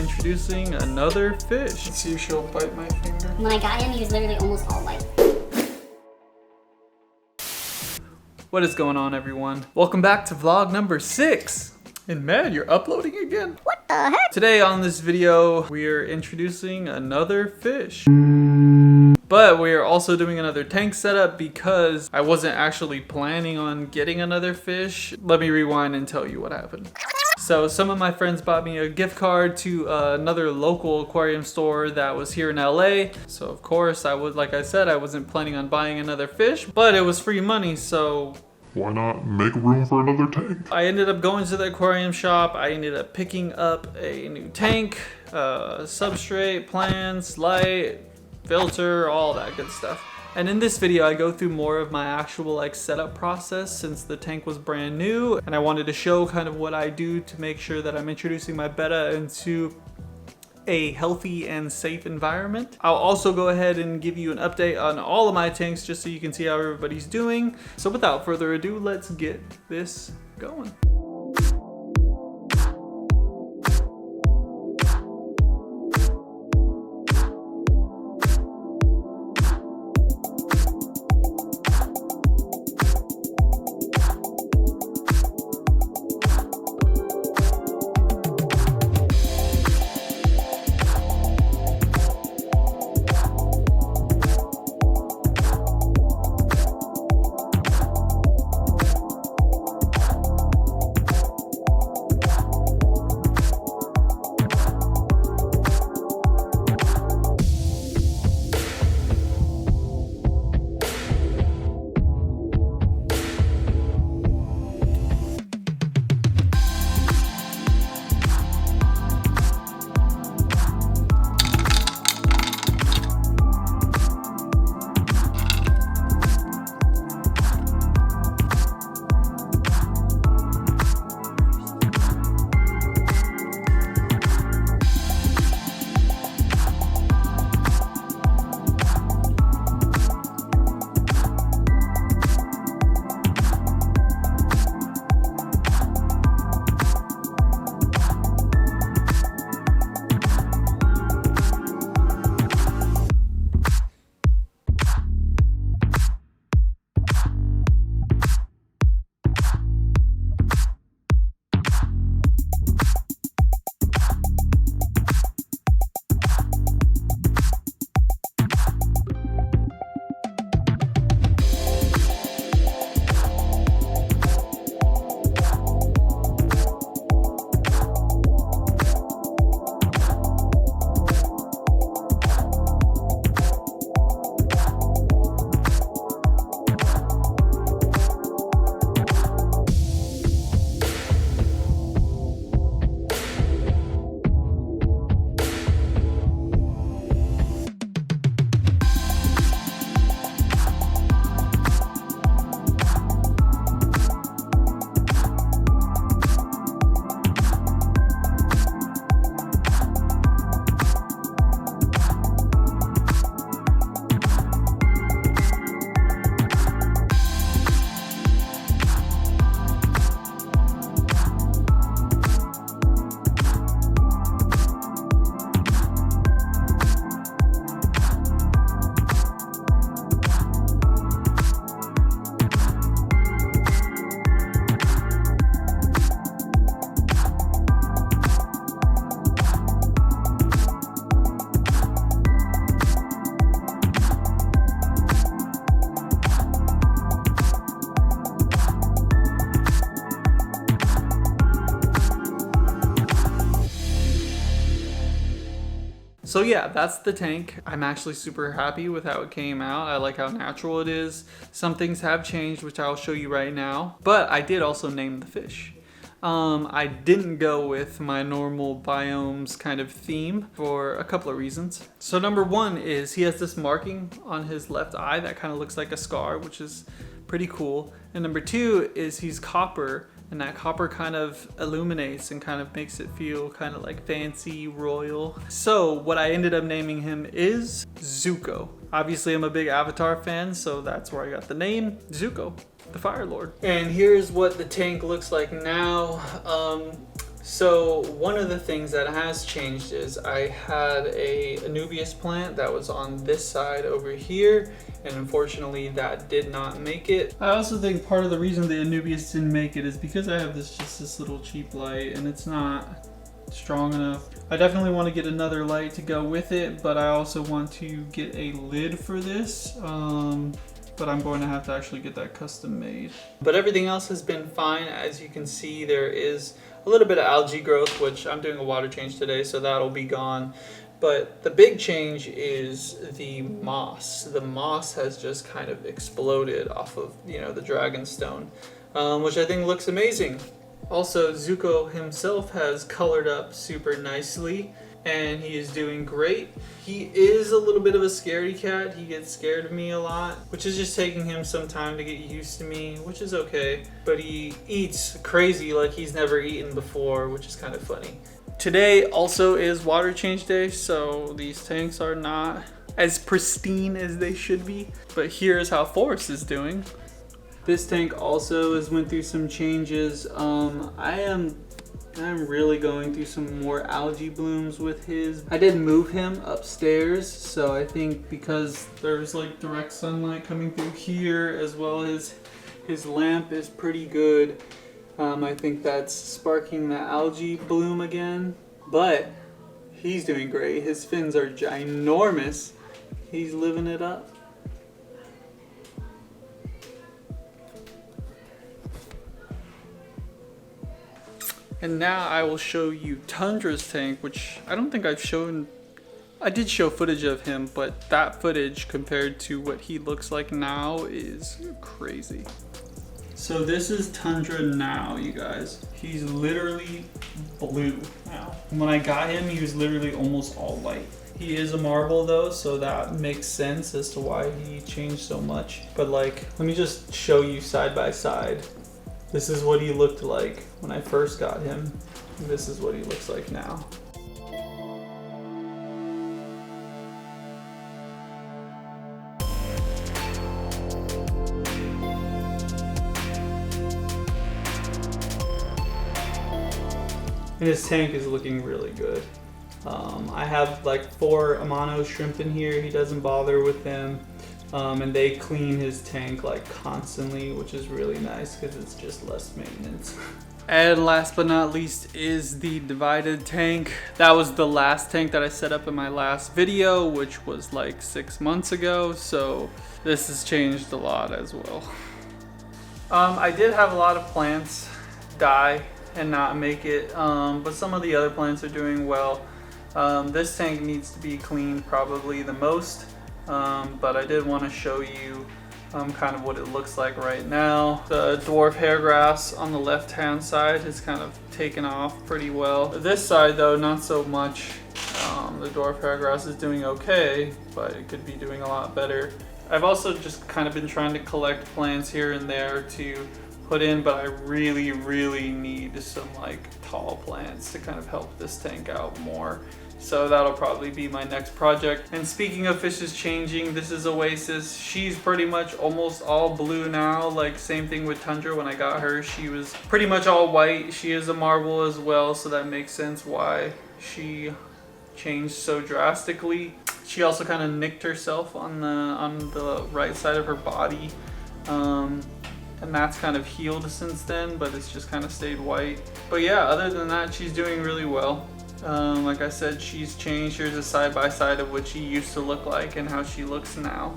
introducing another fish. See if she'll bite my finger. When I got him, he was literally almost all white. What is going on, everyone? Welcome back to vlog number 6. And man, you're uploading again? What the heck? Today on this video, we are introducing another fish. But we are also doing another tank setup because I wasn't actually planning on getting another fish. Let me rewind and tell you what happened. So some of my friends bought me a gift card to another local aquarium store that was here in LA. So of course like I said, I wasn't planning on buying another fish, but it was free money, so why not make room for another tank? I ended up going to the aquarium shop. I ended up picking up a new tank, substrate, plants, light, filter, all that good stuff. And in this video, I go through more of my actual setup process since the tank was brand new. And I wanted to show kind of what I do to make sure that I'm introducing my Betta into a healthy and safe environment. I'll also go ahead and give you an update on all of my tanks just so you can see how everybody's doing. So without further ado, let's get this going. So yeah, that's the tank. I'm actually super happy with how it came out. I like how natural it is. Some things have changed, which I'll show you right now. But I did also name the fish. I didn't go with my normal biomes kind of theme for a couple of reasons. So number one is he has this marking on his left eye that kind of looks like a scar, which is pretty cool. And number two is he's copper, and that copper kind of illuminates and kind of makes it feel kind of like fancy, royal. So what I ended up naming him is Zuko. Obviously I'm a big Avatar fan, so that's where I got the name, Zuko, the Fire Lord. And here's what the tank looks like now. So one of the things that has changed is I had a Anubias plant that was on this side over here, and unfortunately that did not make it. I also think part of the reason the Anubias didn't make it is because I have this little cheap light and it's not strong enough. I definitely want to get another light to go with it, but I also want to get a lid for this. But I'm going to have to actually get that custom made. But everything else has been fine. As you can see, there is a little bit of algae growth, which I'm doing a water change today, so that'll be gone. But the big change is the moss. The moss has just kind of exploded off of, you know, the dragonstone, which I think looks amazing. Also, Zuko himself has colored up super nicely, and he is doing great. He is a little bit of a scaredy cat. He gets scared of me a lot, which is just taking him some time to get used to me, which is okay. But he eats crazy like he's never eaten before, which is kind of funny. Today also is water change day, so these tanks are not as pristine as they should be. But here's how Forrest is doing. This tank also has went through some changes. I'm really going through some more algae blooms with his. I did move him upstairs, so I think because there's like direct sunlight coming through here, as well as his lamp is pretty good. I think that's sparking the algae bloom again, but he's doing great. His fins are ginormous. He's living it up. And now I will show you Tundra's tank, which I don't think I've shown. I did show footage of him, but that footage compared to what he looks like now is crazy. So this is Tundra now, you guys. He's literally blue now. When I got him, he was literally almost all white. He is a marble though, so that makes sense as to why he changed so much. But like, let me just show you side by side. This is what he looked like when I first got him. This is what he looks like now. And his tank is looking really good. I have like 4 Amano shrimp in here. He doesn't bother with them. And they clean his tank like constantly, which is really nice because it's just less maintenance. And last but not least is the divided tank. That was the last tank that I set up in my last video, which was like 6 months ago. So this has changed a lot as well. I did have a lot of plants die and not make it, but some of the other plants are doing well. This tank needs to be cleaned probably the most. But I did want to show you kind of what it looks like right now. The dwarf hairgrass on the left hand side has kind of taken off pretty well. This side though, not so much. The dwarf hairgrass is doing okay, but it could be doing a lot better. I've also just kind of been trying to collect plants here and there to put in, but I really need some like tall plants to kind of help this tank out more. So that'll probably be my next project. And speaking of fishes changing, this is Oasis. She's pretty much almost all blue now. Like same thing with Tundra. When I got her, she was pretty much all white. She is a marble as well, so that makes sense why she changed so drastically. She also kind of nicked herself on the right side of her body. And that's kind of healed since then, but it's just kind of stayed white. But yeah, other than that, she's doing really well. Like I said, she's changed. Here's a side by side of what she used to look like and how she looks now.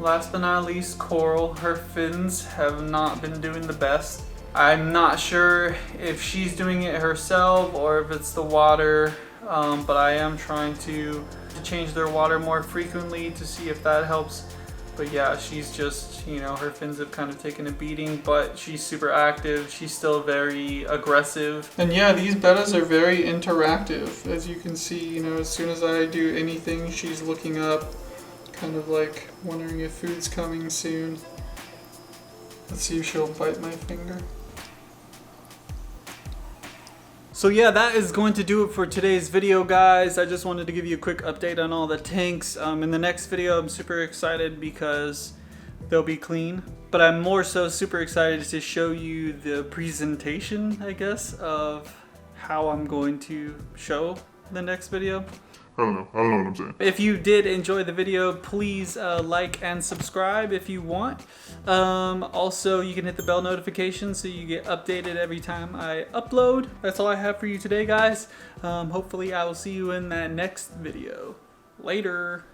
Last but not least, Coral. Her fins have not been doing the best. I'm not sure if she's doing it herself or if it's the water, but I am trying to change their water more frequently to see if that helps. But yeah, she's just, you know, her fins have kind of taken a beating, but she's super active. She's still very aggressive. And yeah, these bettas are very interactive. As you can see, you know, as soon as I do anything, she's looking up, kind of like wondering if food's coming soon. Let's see if she'll bite my finger. So yeah, that is going to do it for today's video, guys. I just wanted to give you a quick update on all the tanks. In the next video, I'm super excited because they'll be clean. But I'm more so super excited to show you the presentation, I guess, of how I'm going to show the next video. I don't know what I'm saying. If you did enjoy the video, please like and subscribe if you want. Also, you can hit the bell notification so you get updated every time I upload. That's all I have for you today, guys. Hopefully I will see you in that next video. Later.